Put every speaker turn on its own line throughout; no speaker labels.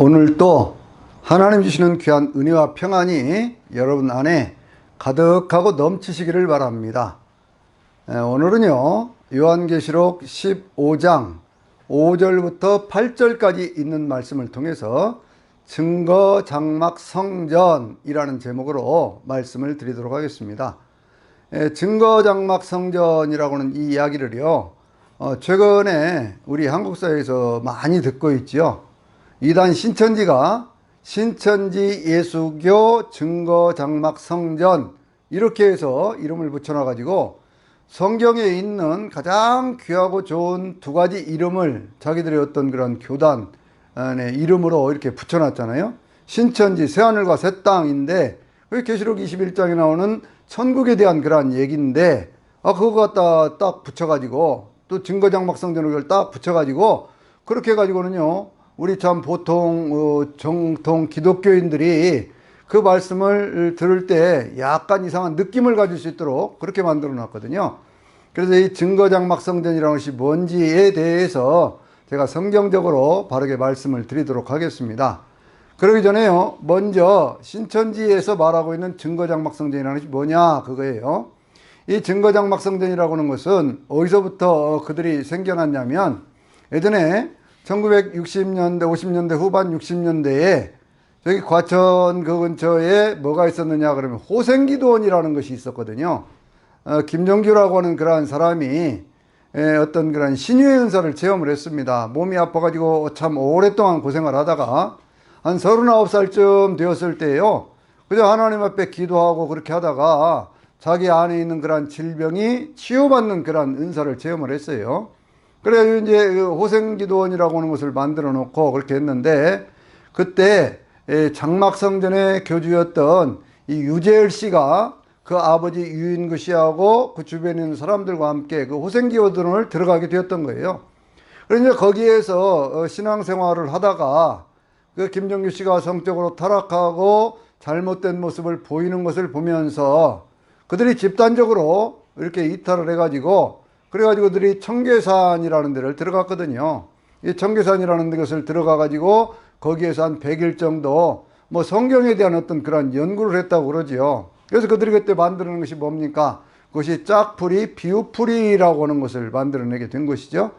오늘도 하나님 주시는 귀한 은혜와 평안이 여러분 안에 가득하고 넘치시기를 바랍니다. 오늘은요, 요한계시록 15장 5절부터 8절까지 있는 말씀을 통해서 증거 장막 성전이라는 제목으로 말씀을 드리도록 하겠습니다. 증거 장막 성전이라고 하는 이 이야기를요, 최근에 우리 한국 사회에서 많이 듣고 있죠. 이단 신천지가 신천지 예수교 증거 장막 성전 이렇게 해서 이름을 붙여놔 가지고 성경에 있는 가장 귀하고 좋은 두 가지 이름을 자기들의 어떤 그런 교단의 이름으로 이렇게 붙여놨잖아요. 신천지 새하늘과 새 땅인데 계시록 21장에 나오는 천국에 대한 그러한 얘기인데 그거 갖다 딱 붙여가지고 또 증거 장막 성전을 딱 붙여가지고 그렇게 해가지고는요, 우리 참 보통 정통 기독교인들이 그 말씀을 들을 때 약간 이상한 느낌을 가질 수 있도록 그렇게 만들어 놨거든요. 그래서 이 증거장막 성전이라는 것이 뭔지에 대해서 제가 성경적으로 바르게 말씀을 드리도록 하겠습니다. 그러기 전에요, 먼저 신천지에서 말하고 있는 증거장막 성전이라는 것이 뭐냐 그거예요. 이 증거장막 성전이라고 하는 것은 어디서부터 그들이 생겨났냐면, 예전에 1960년대, 50년대 후반 60년대에 저기 과천 그 근처에 뭐가 있었느냐 그러면 호생기도원이라는 것이 있었거든요. 김정규라고 하는 그러한 사람이 어떤 그런 신유의 은사를 체험을 했습니다. 몸이 아파가지고 참 오랫동안 고생을 하다가 한 39살쯤 되었을 때요, 그저 하나님 앞에 기도하고 그렇게 하다가 자기 안에 있는 그런 질병이 치유받는 그런 은사를 체험을 했어요. 그래서 이제 호생기도원이라고 하는 것을 만들어 놓고 그렇게 했는데, 그때 장막성전의 교주였던 이 유재열 씨가 그 아버지 유인구 씨하고 그 주변에 있는 사람들과 함께 그 호생기도원을 들어가게 되었던 거예요. 그래서 거기에서 신앙생활을 하다가 그 김정규 씨가 성적으로 타락하고 잘못된 모습을 보이는 것을 보면서 그들이 집단적으로 이렇게 이탈을 해가지고 그래가지고 그들이 청계산이라는 데를 들어갔거든요. 이 청계산이라는 것을 들어가가지고 거기에서 한 100일 정도 뭐 성경에 대한 어떤 그런 연구를 했다고 그러지요. 그래서 그들이 그때 만드는 것이 뭡니까? 그것이 짝풀이, 비유풀이라고 하는 것을 만들어내게 된 것이죠.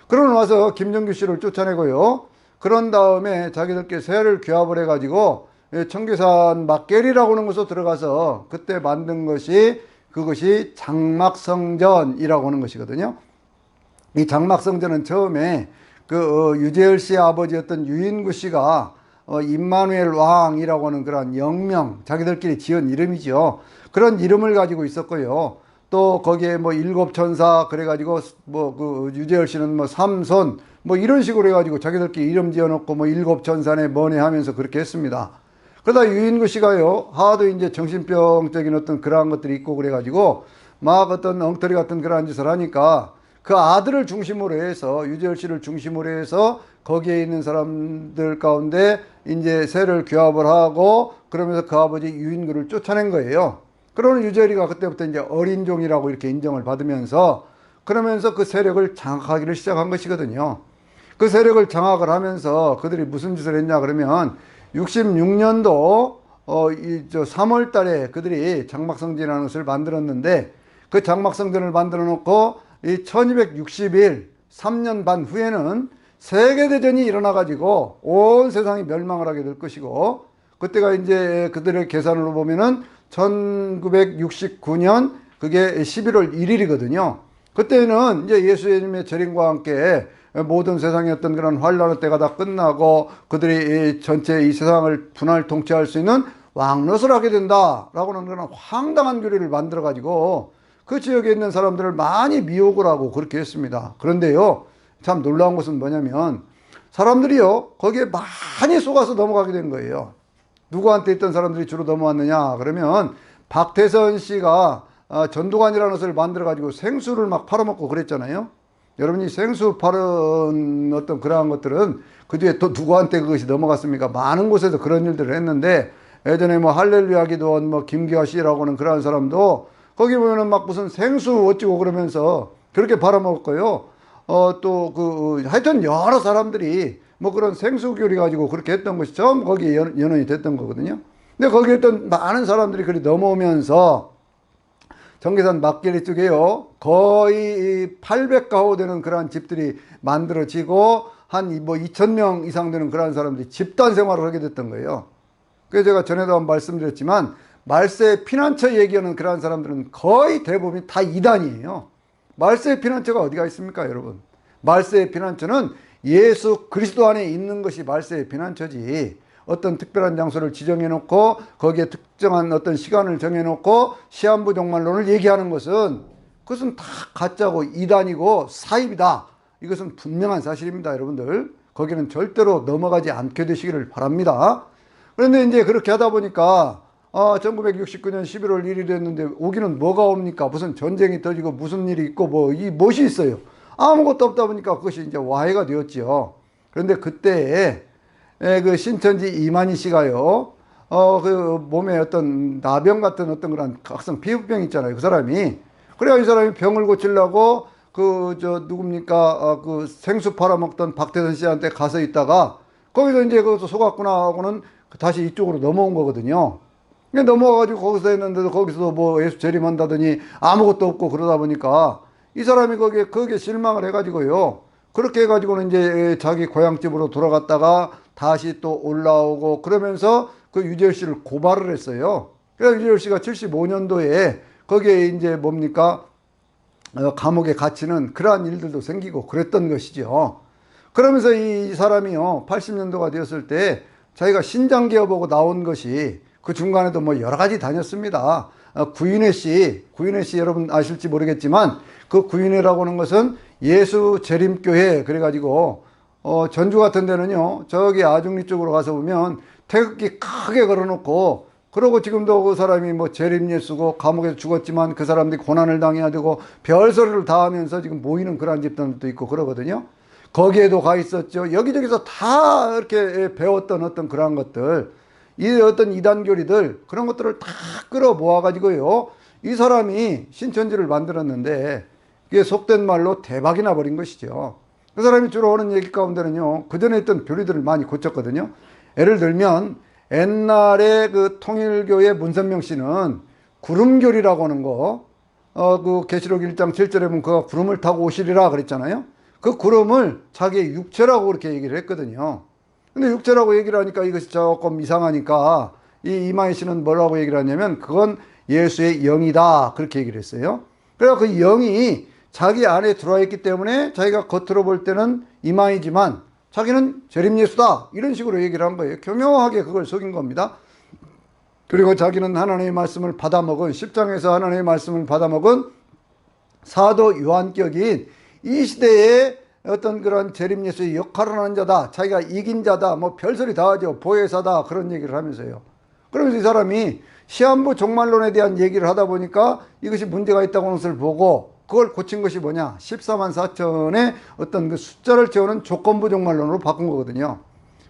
그러고 나서 김정규 씨를 쫓아내고요, 그런 다음에 자기들끼리 세를 규합을 해가지고 청계산 막계리라고 하는 곳으로 들어가서 그때 만든 것이 그것이 장막성전이라고 하는 것이거든요. 이 장막성전은 처음에 그 유재열 씨의 아버지였던 유인구 씨가 임마누엘 왕이라고 하는 그런 영명, 자기들끼리 지은 이름이죠. 그런 이름을 가지고 있었고요. 또 거기에 뭐 일곱 천사 그래가지고 뭐 그 유재열 씨는 뭐 삼손 뭐 이런 식으로 해가지고 자기들끼리 이름 지어놓고 뭐 일곱 천사네 뭐네 하면서 그렇게 했습니다. 그러다 유인구 씨가요, 하도 이제 정신병적인 어떤 그러한 것들이 있고 그래가지고 막 어떤 엉터리 같은 그러한 짓을 하니까 그 아들을 중심으로 해서, 유재열 씨를 중심으로 해서 거기에 있는 사람들 가운데 이제 세를 규합을 하고 그러면서 그 아버지 유인구를 쫓아낸 거예요. 그러는 유재열이가 그때부터 이제 어린종이라고 이렇게 인정을 받으면서 그러면서 그 세력을 장악하기를 시작한 것이거든요. 그 세력을 장악을 하면서 그들이 무슨 짓을 했냐 그러면 66년도 3월 달에 그들이 장막성전이라는 것을 만들었는데, 그 장막성전을 만들어 놓고 이 1261, 3년 반 후에는 세계대전이 일어나 가지고 온 세상이 멸망을 하게 될 것이고, 그때가 이제 그들의 계산으로 보면은 1969년 그게 11월 1일이거든요. 그때는 이제 예수님의 재림과 함께 모든 세상의 어떤 그런 환란의 때가 다 끝나고 그들이 전체 이 세상을 분할 통치할 수 있는 왕노릇을 하게 된다라고 하는 그런 황당한 교리를 만들어 가지고 그 지역에 있는 사람들을 많이 미혹을 하고 그렇게 했습니다. 그런데요, 참 놀라운 것은 뭐냐면 사람들이요 거기에 많이 속아서 넘어가게 된 거예요. 누구한테 있던 사람들이 주로 넘어왔느냐 그러면 박태선 씨가 전두관이라는 것을 만들어 가지고 생수를 막 팔아먹고 그랬잖아요. 여러분이 생수 파는 어떤 그러한 것들은 그 뒤에 또 누구한테 그것이 넘어갔습니까? 많은 곳에서 그런 일들을 했는데, 예전에 뭐 할렐루야 기도원 뭐 김기화 씨라고 하는 그러한 사람도 거기 보면은 막 무슨 생수 어찌고 그러면서 그렇게 팔아먹었고요. 또 하여튼 여러 사람들이 뭐 그런 생수교리 가지고 그렇게 했던 것이 처음 거기에 연원이 됐던 거거든요. 근데 거기에 있던 많은 사람들이 그리 넘어오면서 정계산 막길리 쪽에요, 거의 800가구 되는 그러한 집들이 만들어지고 한 뭐 2,000명 이상 되는 그러한 사람들이 집단 생활을 하게 됐던 거예요. 그래서 제가 전에도 한번 말씀드렸지만 말세 피난처 얘기하는 그러한 사람들은 거의 대부분 다 이단이에요. 말세 피난처가 어디가 있습니까, 여러분? 말세의 피난처는 예수 그리스도 안에 있는 것이 말세의 피난처지. 어떤 특별한 장소를 지정해 놓고 거기에 특정한 어떤 시간을 정해 놓고 시한부 종말론을 얘기하는 것은, 그것은 다 가짜고 이단이고 사입이다. 이것은 분명한 사실입니다, 여러분들. 거기는 절대로 넘어가지 않게 되시기를 바랍니다. 그런데 이제 그렇게 하다 보니까 1969년 11월 1일이 됐는데 오기는 뭐가 옵니까? 무슨 전쟁이 터지고 무슨 일이 있고 뭐 이 무엇이 있어요? 아무것도 없다 보니까 그것이 이제 와해가 되었지요. 그런데 그때에 그 신천지 이만희 씨가요, 그 몸에 어떤 나병 같은 어떤 그런 각성 피부병 있잖아요. 그 사람이. 그래야 이 사람이 병을 고치려고 누굽니까? 그 생수 팔아먹던 박태선 씨한테 가서 있다가 거기서 이제 거기서 속았구나 하고는 다시 이쪽으로 넘어온 거거든요. 넘어와가지고 거기서 했는데도 거기서도 뭐 예수 재림한다더니 아무것도 없고 그러다 보니까 이 사람이 거기에 실망을 해가지고요. 그렇게 해가지고는 이제 자기 고향집으로 돌아갔다가 다시 또 올라오고 그러면서 그 유재열 씨를 고발을 했어요. 그래서 유재열 씨가 75년도에 거기에 이제 뭡니까? 감옥에 갇히는 그러한 일들도 생기고 그랬던 것이죠. 그러면서 이 사람이요, 80년도가 되었을 때 자기가 신장개업하고 나온 것이 그 중간에도 뭐 여러 가지 다녔습니다. 구인회 씨 여러분 아실지 모르겠지만 그 구인회라고 하는 것은 예수 재림교회 그래가지고 전주 같은 데는요, 저기 아중리 쪽으로 가서 보면 태극기 크게 걸어놓고, 그러고 지금도 그 사람이 뭐 재림 예수고 감옥에서 죽었지만 그 사람들이 고난을 당해야 되고 별소리를 다 하면서 지금 모이는 그런 집단도 있고 그러거든요. 거기에도 가 있었죠. 여기저기서 다 이렇게 배웠던 어떤 그런 것들, 이 어떤 이단교리들, 그런 것들을 다 끌어 모아가지고요, 이 사람이 신천지를 만들었는데 그게 속된 말로 대박이 나버린 것이죠. 그 사람이 주로 하는 얘기 가운데는요, 그 전에 있던 교리들을 많이 고쳤거든요. 예를 들면 옛날에 그 통일교의 문선명 씨는 구름교리라고 하는 거, 그 계시록 1장 7절에 보면 그가 구름을 타고 오시리라 그랬잖아요. 그 구름을 자기의 육체라고 그렇게 얘기를 했거든요. 근데 육체라고 얘기를 하니까 이것이 조금 이상하니까 이 이만희 씨는 뭐라고 얘기를 하냐면 그건 예수의 영이다 그렇게 얘기를 했어요. 그래서 그 영이 자기 안에 들어와 있기 때문에 자기가 겉으로 볼 때는 이만희지만 자기는 재림 예수다 이런 식으로 얘기를 한 거예요. 교묘하게 그걸 속인 겁니다. 그리고 자기는 하나님의 말씀을 받아먹은, 10장에서 하나님의 말씀을 받아먹은 사도 요한격인 이 시대에 어떤 그런 재림 예수의 역할을 하는 자다, 자기가 이긴 자다, 뭐 별소리 다 하죠. 보혜사다 그런 얘기를 하면서요. 그러면서 이 사람이 시한부 종말론에 대한 얘기를 하다 보니까 이것이 문제가 있다고 하는 것을 보고 그걸 고친 것이 뭐냐, 14만 4천의 어떤 그 숫자를 채우는 조건부 종말론으로 바꾼 거거든요.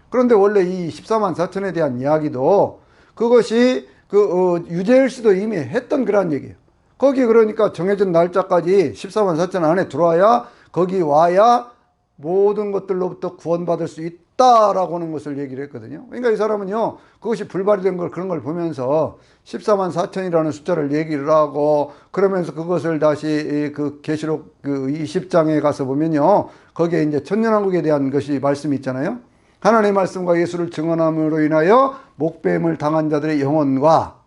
그런데 원래 이 14만 4천에 대한 이야기도 그것이 유재열 씨도 이미 했던 그런 얘기예요. 거기 그러니까 정해진 날짜까지 14만 4천 안에 들어와야, 거기 와야 모든 것들로부터 구원받을 수 있다라고 하는 것을 얘기를 했거든요. 그러니까 이 사람은요, 그것이 불발이 된 걸, 그런 걸 보면서 14만 4천이라는 숫자를 얘기를 하고, 그러면서 그것을 다시 그 계시록 그 20장에 가서 보면요, 거기에 이제 천년왕국에 대한 것이 말씀이 있잖아요. 하나님의 말씀과 예수를 증언함으로 인하여 목배임을 당한 자들의 영혼과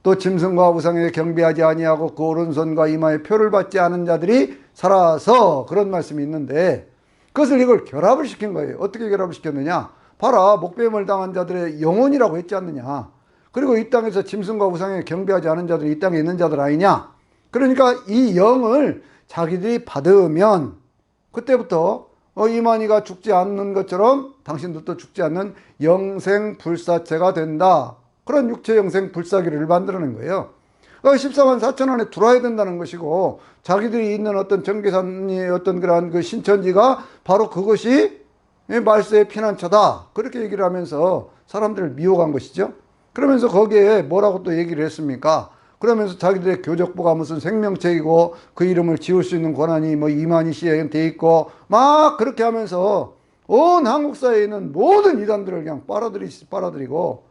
또 짐승과 우상에 경배하지 아니하고 그 오른손과 이마에 표를 받지 않은 자들이 살아서, 그런 말씀이 있는데 그것을 이걸 결합을 시킨 거예요. 어떻게 결합을 시켰느냐, 봐라, 목배임을 당한 자들의 영혼이라고 했지 않느냐. 그리고 이 땅에서 짐승과 우상에 경배하지 않은 자들이 이 땅에 있는 자들 아니냐. 그러니까 이 영을 자기들이 받으면 그때부터 이만희가 죽지 않는 것처럼 당신들도 죽지 않는 영생 불사체가 된다. 그런 육체 영생 불사기를 만들어낸 거예요. 14만 4천 안에 들어와야 된다는 것이고, 자기들이 있는 어떤 정계산의 어떤 그러한 그 신천지가 바로 그것이 말세의 피난처다 그렇게 얘기를 하면서 사람들을 미혹한 것이죠. 그러면서 거기에 뭐라고 또 얘기를 했습니까? 그러면서 자기들의 교적부가 무슨 생명책이고 그 이름을 지울 수 있는 권한이 뭐 이만희 씨한테 있고 막 그렇게 하면서 온 한국 사회에 있는 모든 이단들을 그냥 빨아들이고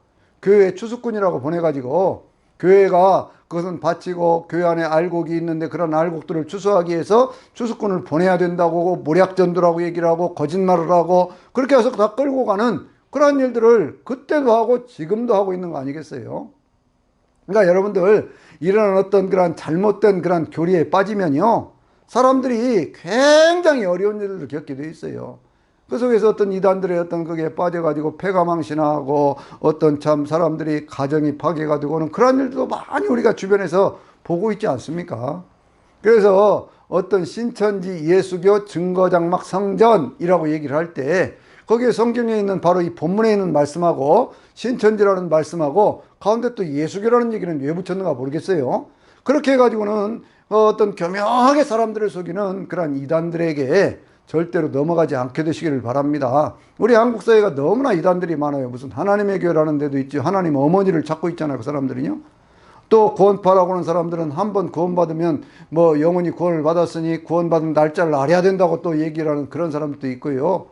교회 추수꾼이라고 보내가지고 교회가 그것은 바치고 교회 안에 알곡이 있는데 그런 알곡들을 추수하기 위해서 추수꾼을 보내야 된다고 모략전도라고 얘기를 하고 거짓말을 하고 그렇게 해서 다 끌고 가는 그런 일들을 그때도 하고 지금도 하고 있는 거 아니겠어요? 그러니까 여러분들 이런 어떤 그런 잘못된 그런 교리에 빠지면요 사람들이 굉장히 어려운 일들을 겪게 돼 있어요. 그 속에서 어떤 이단들의 어떤 그게 빠져가지고 폐가망신하고 어떤 참 사람들이 가정이 파괴가 되고는 그런 일도 많이 우리가 주변에서 보고 있지 않습니까? 그래서 어떤 신천지 예수교 증거장막 성전이라고 얘기를 할 때 거기에 성경에 있는 바로 이 본문에 있는 말씀하고 신천지라는 말씀하고 가운데 또 예수교라는 얘기는 왜 붙였는가 모르겠어요. 그렇게 해가지고는 어떤 교묘하게 사람들을 속이는 그런 이단들에게 절대로 넘어가지 않게 되시기를 바랍니다. 우리 한국 사회가 너무나 이단들이 많아요. 무슨 하나님의 교회라는 데도 있죠. 하나님 어머니를 찾고 있잖아요. 그 사람들은요. 또 구원파라고 하는 사람들은 한번 구원받으면 뭐 영원히 구원을 받았으니 구원받은 날짜를 알아야 된다고 또 얘기를 하는 그런 사람들도 있고요.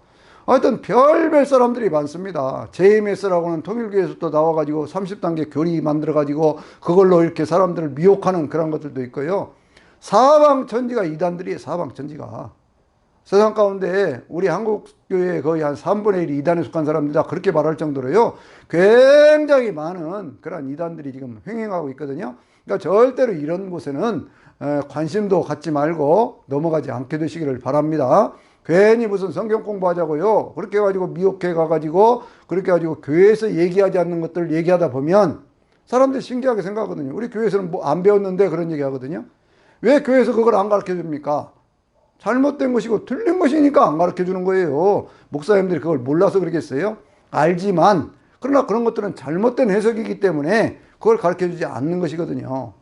하여튼 별별 사람들이 많습니다. JMS라고 하는 통일교에서 또 나와가지고 30단계 교리 만들어가지고 그걸로 이렇게 사람들을 미혹하는 그런 것들도 있고요. 사방천지가 이단들이에요. 사방천지가. 세상 가운데 우리 한국교회 거의 한 3분의 1이 이단에 속한 사람들이 다 그렇게 말할 정도로요. 굉장히 많은 그런 이단들이 지금 횡행하고 있거든요. 그러니까 절대로 이런 곳에는 관심도 갖지 말고 넘어가지 않게 되시기를 바랍니다. 괜히 무슨 성경 공부하자고요. 그렇게 해가지고 미혹해 가가지고 그렇게 해가지고 교회에서 얘기하지 않는 것들을 얘기하다 보면 사람들이 신기하게 생각하거든요. 우리 교회에서는 뭐 안 배웠는데 그런 얘기 하거든요. 왜 교회에서 그걸 안 가르쳐 줍니까? 잘못된 것이고 틀린 것이니까 안 가르쳐 주는 거예요. 목사님들이 그걸 몰라서 그러겠어요? 알지만 그러나 그런 것들은 잘못된 해석이기 때문에 그걸 가르쳐 주지 않는 것이거든요.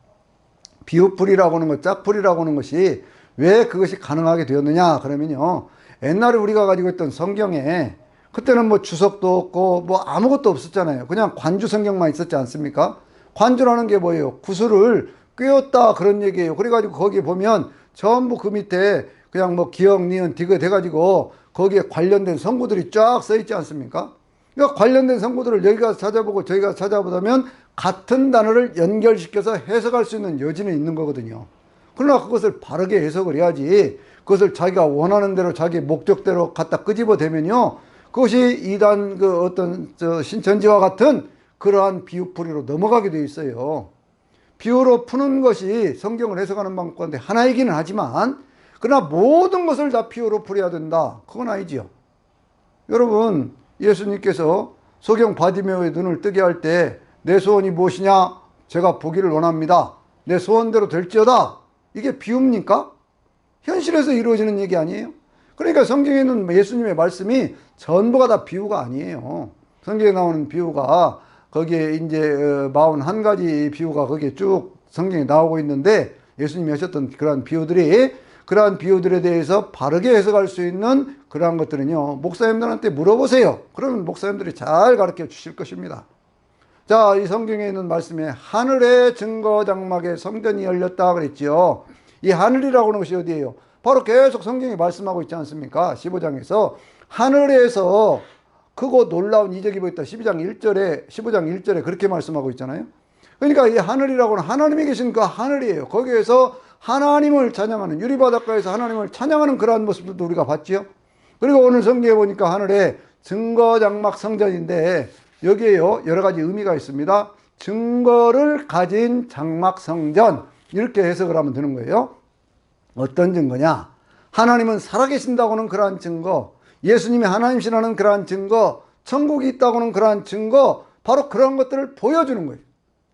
비유풀이라고 하는 것, 짝풀이라고 하는 것이 왜 그것이 가능하게 되었느냐 그러면요. 옛날에 우리가 가지고 있던 성경에 그때는 뭐 주석도 없고 뭐 아무것도 없었잖아요. 그냥 관주 성경만 있었지 않습니까? 관주라는 게 뭐예요? 구슬을 꿰었다 그런 얘기예요. 그래가지고 거기에 보면 전부 그 밑에 그냥 뭐 기역, 니은, 디귿 해가지고 거기에 관련된 성구들이 쫙 써 있지 않습니까? 그러니까 관련된 성구들을 여기 가서 찾아보고 저기 가서 찾아보면 같은 단어를 연결시켜서 해석할 수 있는 여지는 있는 거거든요. 그러나 그것을 바르게 해석을 해야지 그것을 자기가 원하는 대로 자기 목적대로 갖다 끄집어 대면요. 그것이 이단 그 어떤 신천지와 같은 그러한 비유풀이로 넘어가게 돼 있어요. 비유로 푸는 것이 성경을 해석하는 방법 가운데 하나이기는 하지만 그러나 모든 것을 다 비유로 풀어야 된다. 그건 아니지요. 여러분 예수님께서 소경 바디메오의 눈을 뜨게 할 때 내 소원이 무엇이냐? 제가 보기를 원합니다. 내 소원대로 될지어다. 이게 비유입니까? 현실에서 이루어지는 얘기 아니에요? 그러니까 성경에 있는 예수님의 말씀이 전부가 다 비유가 아니에요. 성경에 나오는 비유가 거기에 이제 41가지 비유가 거기에 쭉 성경에 나오고 있는데 예수님이 하셨던 그러한 비유들에 대해서 바르게 해석할 수 있는 그러한 것들은요. 목사님들한테 물어보세요. 그러면 목사님들이 잘 가르쳐 주실 것입니다. 자, 이 성경에 있는 말씀에 하늘의 증거장막에 성전이 열렸다 그랬지요. 이 하늘이라고 하는 것이 어디예요? 바로 계속 성경이 말씀하고 있지 않습니까? 15장에서 하늘에서 크고 놀라운 이적이 보였다. 15장 1절에 그렇게 말씀하고 있잖아요. 그러니까 이 하늘이라고는 하나님이 계신 그 하늘이에요. 거기에서 하나님을 찬양하는, 유리바닷가에서 하나님을 찬양하는 그러한 모습들도 우리가 봤지요. 그리고 오늘 성경에 보니까 하늘에 증거장막 성전인데 여기에요 여러 가지 의미가 있습니다. 증거를 가진 장막 성전 이렇게 해석을 하면 되는 거예요. 어떤 증거냐? 하나님은 살아계신다고는 그러한 증거, 예수님이 하나님이시라는 그러한 증거, 천국이 있다고는 그러한 증거, 바로 그런 것들을 보여주는 거예요.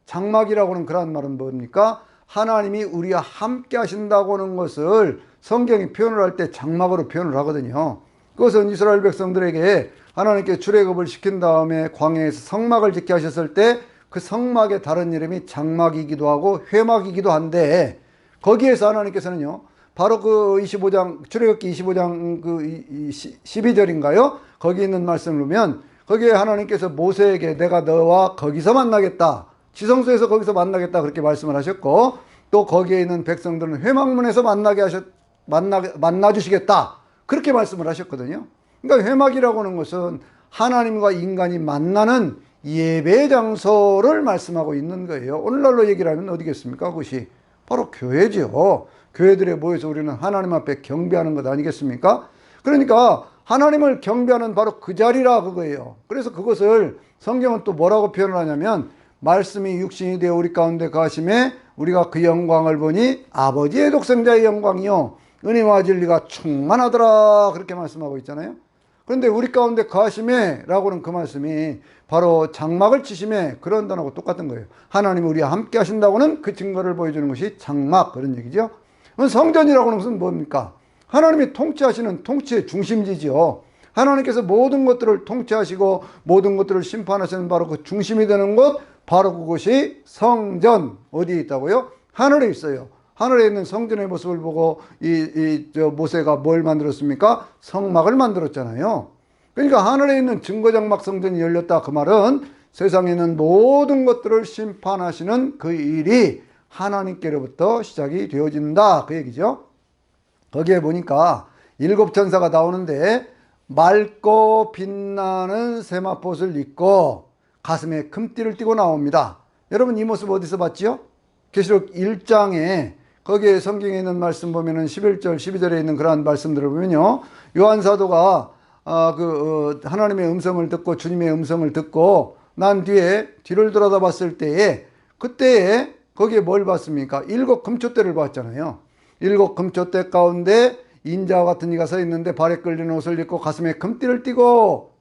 장막이라고 하는 그러한 말은 뭡니까? 하나님이 우리와 함께 하신다고 하는 것을 성경이 표현을 할 때 장막으로 표현을 하거든요. 그것은 이스라엘 백성들에게 하나님께 출애굽을 시킨 다음에 광야에서 성막을 짓게 하셨을 때 그 성막의 다른 이름이 장막이기도 하고 회막이기도 한데 거기에서 하나님께서는요 바로 그 25장 출애굽기 25장 그 12절인가요? 거기 있는 말씀을 보면 거기에 하나님께서 모세에게 내가 너와 거기서 만나겠다. 지성소에서 거기서 만나겠다 그렇게 말씀을 하셨고 또 거기에 있는 백성들은 회막문에서 만나 주시겠다. 그렇게 말씀을 하셨거든요. 그러니까 회막이라고 하는 것은 하나님과 인간이 만나는 예배 장소를 말씀하고 있는 거예요. 오늘날로 얘기를 하면 어디겠습니까? 그것이 바로 교회죠. 교회들에 모여서 우리는 하나님 앞에 경배하는 것 아니겠습니까? 그러니까 하나님을 경배하는 바로 그 자리라 그거예요. 그래서 그것을 성경은 또 뭐라고 표현을 하냐면 말씀이 육신이 되어 우리 가운데 가심에 우리가 그 영광을 보니 아버지의 독생자의 영광이요 은혜와 진리가 충만하더라 그렇게 말씀하고 있잖아요. 그런데 우리 가운데 가심에 라고는 그 말씀이 바로 장막을 치심에 그런 단어하고 똑같은 거예요. 하나님이 우리와 함께 하신다고는 그 증거를 보여주는 것이 장막 그런 얘기죠. 성전이라고 하는 것은 뭡니까? 하나님이 통치하시는 통치의 중심지죠. 하나님께서 모든 것들을 통치하시고 모든 것들을 심판하시는 바로 그 중심이 되는 곳 바로 그것이 성전. 어디에 있다고요? 하늘에 있어요. 하늘에 있는 성전의 모습을 보고 모세가 뭘 만들었습니까? 성막을 만들었잖아요. 그러니까 하늘에 있는 증거장막 성전이 열렸다 그 말은 세상에 있는 모든 것들을 심판하시는 그 일이 하나님께로부터 시작이 되어진다 그 얘기죠. 거기에 보니까 7천사가 나오는데 맑고 빛나는 세마포옷을 입고 가슴에 금띠를 띠고 나옵니다. 여러분 이 모습 어디서 봤지요? 계시록 1장에 거기에 성경에 있는 말씀 보면은 11절 12절에 있는 그러한 말씀들을 보면요, 요한 사도가 하나님의 음성을 듣고 주님의 음성을 듣고 난 뒤에 뒤를 돌아다 봤을 때에 그때에 거기에 뭘 봤습니까? 7 금초대를 봤잖아요. 7 금초대 가운데 인자와 같은 이가 서 있는데 발에 끌리는 옷을 입고 가슴에 금띠를 띠고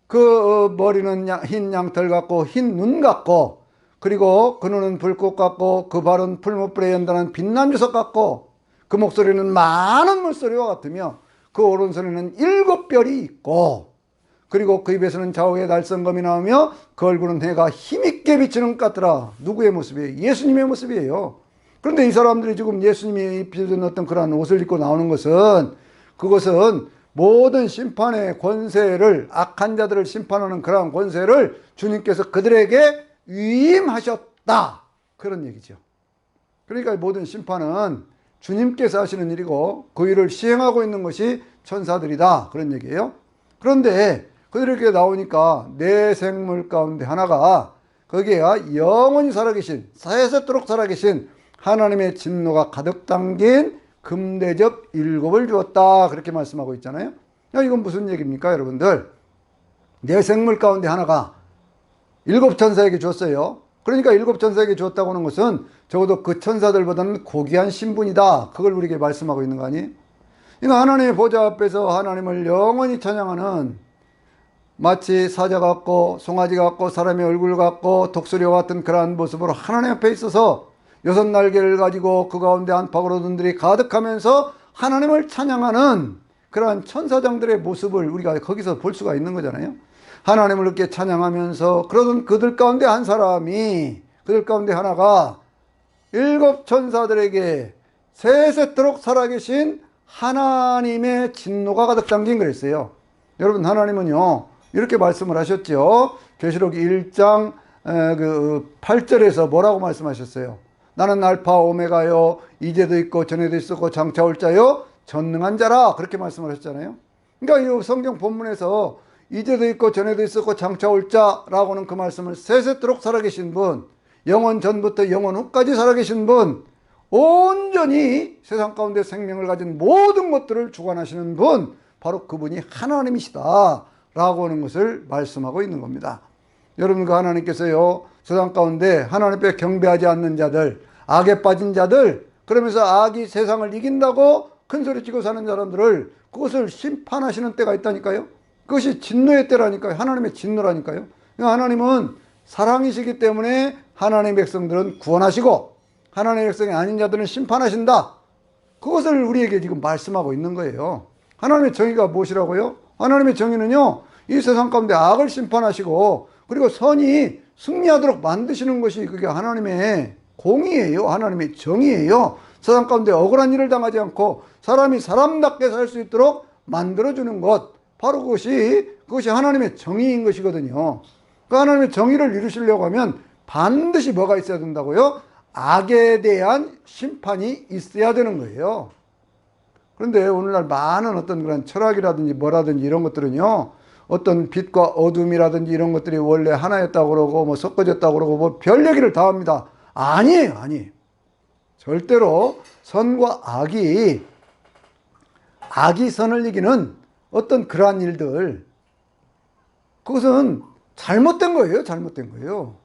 그 머리는 흰 양털 같고 흰 눈 같고 그리고 그 눈은 불꽃 같고 그 발은 풀무불에 연단한 빛난 주석 같고 그 목소리는 많은 물소리와 같으며 그 오른손에는 7별이 있고 그리고 그 입에서는 좌우에 날성검이 나오며 그 얼굴은 해가 힘있게 비치는 것 같더라. 누구의 모습이에요? 예수님의 모습이에요. 그런데 이 사람들이 지금 예수님이 입히던 어떤 그런 옷을 입고 나오는 것은 그것은 모든 심판의 권세를 악한 자들을 심판하는 그러한 권세를 주님께서 그들에게 위임하셨다 그런 얘기죠. 그러니까 모든 심판은 주님께서 하시는 일이고 그 일을 시행하고 있는 것이 천사들이다 그런 얘기예요. 그런데 그들에게 나오니까 네 생물 가운데 하나가 거기에가 영원히 살아계신 세세토록 살아계신 하나님의 진노가 가득 담긴 금대접 7을 주었다 그렇게 말씀하고 있잖아요. 이건 무슨 얘기입니까 여러분들? 네 생물 가운데 하나가 7천사에게 줬어요. 그러니까 7천사에게 줬다고 하는 것은 적어도 그 천사들보다는 고귀한 신분이다 그걸 우리에게 말씀하고 있는 거 아니에요? 그러니까 하나님의 보좌 앞에서 하나님을 영원히 찬양하는 마치 사자 같고 송아지 같고 사람의 얼굴 같고 독수리와 같은 그러한 모습으로 하나님 앞에 있어서 6날개를 가지고 그 가운데 안팎으로들이 가득하면서 하나님을 찬양하는 그러한 천사장들의 모습을 우리가 거기서 볼 수가 있는 거잖아요. 하나님을 이렇게 찬양하면서 그러던 그들 가운데 한 사람이 그들 가운데 하나가 7 천사들에게 세세토록 살아계신 하나님의 진노가 가득 담긴 그랬어요. 여러분 하나님은요 이렇게 말씀을 하셨죠. 계시록 1장 8절에서 뭐라고 말씀하셨어요? 나는 알파 오메가요 이제도 있고 전에도 있었고 장차 올 자요 전능한 자라 그렇게 말씀을 하셨잖아요. 그러니까 이 성경 본문에서 이제도 있고 전에도 있었고 장차 올 자라고는 그 말씀을 세세토록 살아계신 분, 영원 전부터 영원 후까지 살아계신 분, 온전히 세상 가운데 생명을 가진 모든 것들을 주관하시는 분, 바로 그분이 하나님이시다 라고 하는 것을 말씀하고 있는 겁니다. 여러분 그 하나님께서요 세상 가운데 하나님 앞에 경배하지 않는 자들, 악에 빠진 자들, 그러면서 악이 세상을 이긴다고 큰소리치고 사는 사람들을 그것을 심판하시는 때가 있다니까요. 그것이 진노의 때라니까요. 하나님의 진노라니까요. 하나님은 사랑이시기 때문에 하나님의 백성들은 구원하시고 하나님의 백성이 아닌 자들은 심판하신다. 그것을 우리에게 지금 말씀하고 있는 거예요. 하나님의 정의가 무엇이라고요? 하나님의 정의는요 이 세상 가운데 악을 심판하시고 그리고 선이 승리하도록 만드시는 것이 그게 하나님의 공의예요. 하나님의 정의예요. 세상 가운데 억울한 일을 당하지 않고 사람이 사람답게 살 수 있도록 만들어주는 것, 바로 그것이 하나님의 정의인 것이거든요. 그 하나님의 정의를 이루시려고 하면 반드시 뭐가 있어야 된다고요? 악에 대한 심판이 있어야 되는 거예요. 그런데 오늘날 많은 어떤 그런 철학이라든지 뭐라든지 이런 것들은요, 어떤 빛과 어둠이라든지 이런 것들이 원래 하나였다고 그러고 뭐 섞어졌다고 그러고 뭐 별 얘기를 다 합니다. 아니에요, 아니에요. 절대로 선과 악이 선을 이기는 어떤 그러한 일들, 그것은 잘못된 거예요, 잘못된 거예요.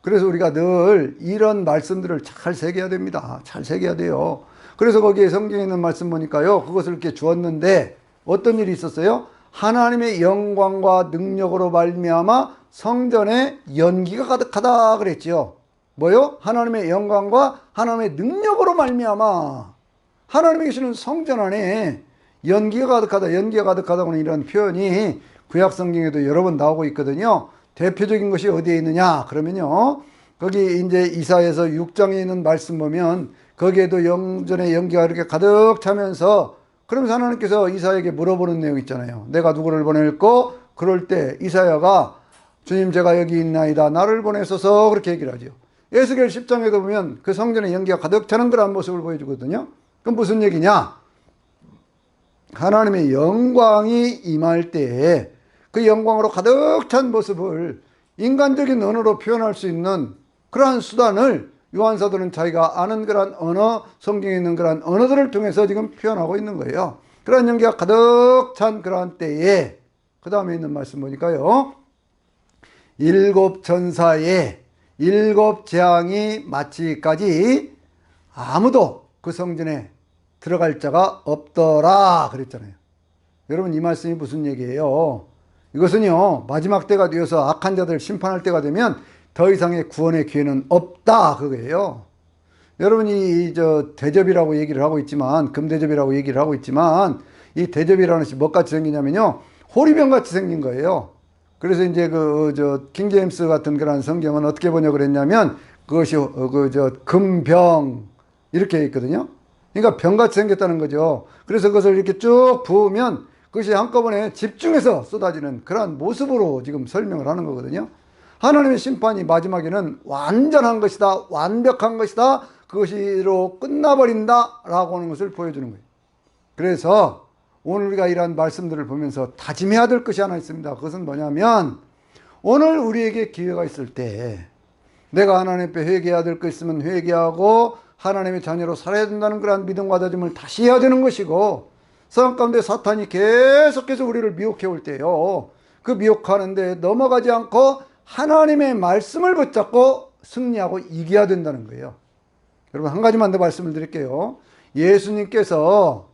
그래서 우리가 늘 이런 말씀들을 잘 새겨야 됩니다. 잘 새겨야 돼요. 그래서 거기에 성경에 있는 말씀 보니까요, 그것을 이렇게 주었는데 어떤 일이 있었어요? 하나님의 영광과 능력으로 말미암아 성전에 연기가 가득하다 그랬지요. 뭐요? 하나님의 영광과 하나님의 능력으로 말미암아 하나님이 계시는 성전 안에 연기가 가득하다, 연기가 가득하다고는 이런 표현이 구약 성경에도 여러 번 나오고 있거든요. 대표적인 것이 어디에 있느냐? 그러면요, 거기 이제 이사야서 6장에 있는 말씀 보면 거기에도 영전에 연기가 이렇게 가득 차면서, 그러면서 하나님께서 이사야에게 물어보는 내용 있잖아요. 내가 누구를 보낼고? 그럴 때 이사야가 주님 제가 여기 있나이다, 나를 보내소서, 그렇게 얘기를 하죠. 에스겔 10장에도 보면 그 성전에 연기가 가득 차는 그런 모습을 보여주거든요. 그럼 무슨 얘기냐? 하나님의 영광이 임할 때에 그 영광으로 가득 찬 모습을 인간적인 언어로 표현할 수 있는 그러한 수단을 요한사도는 자기가 아는 그러한 언어, 성경에 있는 그러한 언어들을 통해서 지금 표현하고 있는 거예요. 그러한 연기가 가득 찬 그러한 때에 그 다음에 있는 말씀 보니까요, 일곱 천사의 일곱 재앙이 마치기까지 아무도 그 성전에 들어갈 자가 없더라 그랬잖아요. 여러분, 이 말씀이 무슨 얘기예요? 이것은요, 마지막 때가 되어서 악한 자들 심판할 때가 되면 더 이상의 구원의 기회는 없다 그거예요. 여러분이 대접이라고 얘기를 하고 있지만, 금대접이라고 얘기를 하고 있지만, 이 대접이라는 것이 뭐같이 생기냐면요, 호리병같이 생긴 거예요. 그래서 이제 킹제임스 같은 그런 성경은 어떻게 번역을 했냐면, 그것이 금병 이렇게 있거든요. 그러니까 병같이 생겼다는 거죠. 그래서 그것을 이렇게 쭉 부으면 그것이 한꺼번에 집중해서 쏟아지는 그러한 모습으로 지금 설명을 하는 거거든요. 하나님의 심판이 마지막에는 완전한 것이다, 완벽한 것이다, 그것이로 끝나버린다 라고 하는 것을 보여주는 거예요. 그래서 오늘 우리가 이러한 말씀들을 보면서 다짐해야 될 것이 하나 있습니다. 그것은 뭐냐면, 오늘 우리에게 기회가 있을 때 내가 하나님 앞에 회개해야 될 것 있으면 회개하고 하나님의 자녀로 살아야 된다는 그러한 믿음과 다짐을 다시 해야 되는 것이고, 세상 가운데 사탄이 계속해서 우리를 미혹해 올 때요, 그 미혹하는데 넘어가지 않고 하나님의 말씀을 붙잡고 승리하고 이겨야 된다는 거예요. 여러분, 한 가지만 더 말씀을 드릴게요. 예수님께서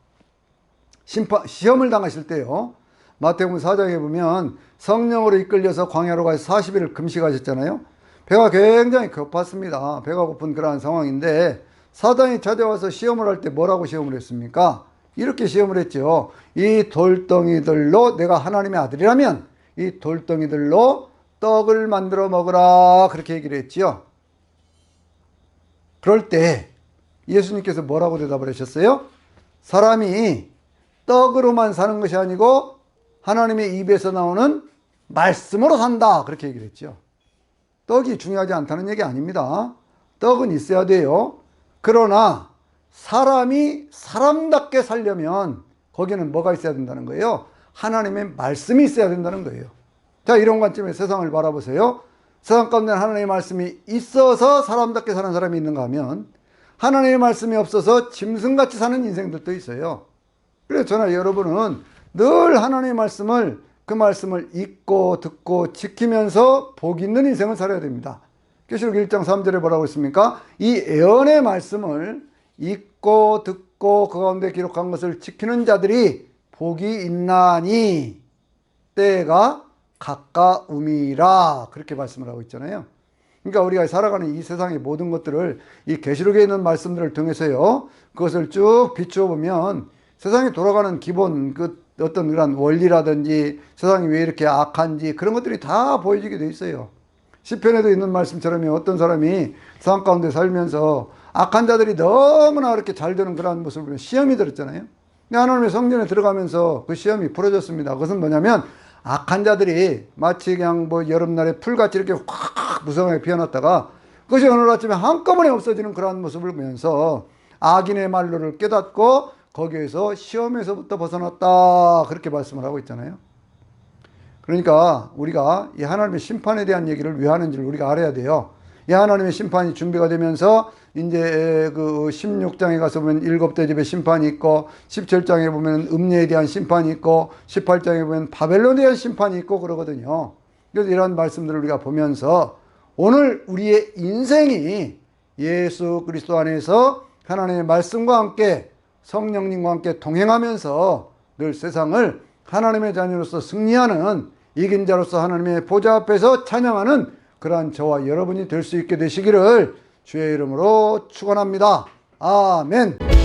시험을 당하실 때요, 마태복음 4장에 보면 성령으로 이끌려서 광야로 가서 40일을 금식하셨잖아요. 배가 굉장히 고팠습니다. 배가 고픈 그러한 상황인데 사단이 찾아와서 시험을 할 때 뭐라고 시험을 했습니까? 이렇게 시험을 했죠. 이 돌덩이들로, 내가 하나님의 아들이라면 이 돌덩이들로 떡을 만들어 먹으라, 그렇게 얘기를 했지요. 그럴 때 예수님께서 뭐라고 대답을 하셨어요? 사람이 떡으로만 사는 것이 아니고 하나님의 입에서 나오는 말씀으로 산다, 그렇게 얘기를 했죠. 떡이 중요하지 않다는 얘기 아닙니다. 떡은 있어야 돼요. 그러나 사람이 사람답게 살려면 거기는 뭐가 있어야 된다는 거예요? 하나님의 말씀이 있어야 된다는 거예요. 자, 이런 관점에 세상을 바라보세요. 세상 가운데 하나님의 말씀이 있어서 사람답게 사는 사람이 있는가 하면, 하나님의 말씀이 없어서 짐승같이 사는 인생들도 있어요. 그래서 저나 여러분은 늘 하나님의 말씀을, 그 말씀을 읽고 듣고 지키면서 복 있는 인생을 살아야 됩니다. 계시록 1장 3절에 뭐라고 했습니까? 이 예언의 말씀을 읽고 듣고 그 가운데 기록한 것을 지키는 자들이 복이 있나니 때가 가까움이라, 그렇게 말씀을 하고 있잖아요. 그러니까 우리가 살아가는 이 세상의 모든 것들을 이 계시록에 있는 말씀들을 통해서요, 그것을 쭉 비추어 보면 세상이 돌아가는 기본 그 어떤 그런 원리라든지 세상이 왜 이렇게 악한지 그런 것들이 다 보여지게 돼 있어요. 시편에도 있는 말씀처럼 어떤 사람이 세상 가운데 살면서 악한 자들이 너무나 그렇게 잘 되는 그런 모습을 보면 시험이 들었잖아요. 근데 하나님의 성전에 들어가면서 그 시험이 풀어졌습니다. 그것은 뭐냐면, 악한 자들이 마치 그냥 여름날에 풀같이 이렇게 확 무성하게 피어났다가 그것이 어느 아침에 한꺼번에 없어지는 그러한 모습을 보면서 악인의 말로를 깨닫고 거기에서 시험에서부터 벗어났다. 그렇게 말씀을 하고 있잖아요. 그러니까 우리가 이 하나님의 심판에 대한 얘기를 왜 하는지를 우리가 알아야 돼요. 이 하나님의 심판이 준비가 되면서 이제 그 16장에 가서 보면 7대 집의 심판이 있고, 17장에 보면 음녀에 대한 심판이 있고, 18장에 보면 바벨론에 대한 심판이 있고 그러거든요. 그래서 이런 말씀들을 우리가 보면서 오늘 우리의 인생이 예수 그리스도 안에서 하나님의 말씀과 함께 성령님과 함께 동행하면서 늘 세상을 하나님의 자녀로서 승리하는 이긴 자로서 하나님의 보좌 앞에서 찬양하는 그러한 저와 여러분이 될 수 있게 되시기를 주의 이름으로 축원합니다. 아멘.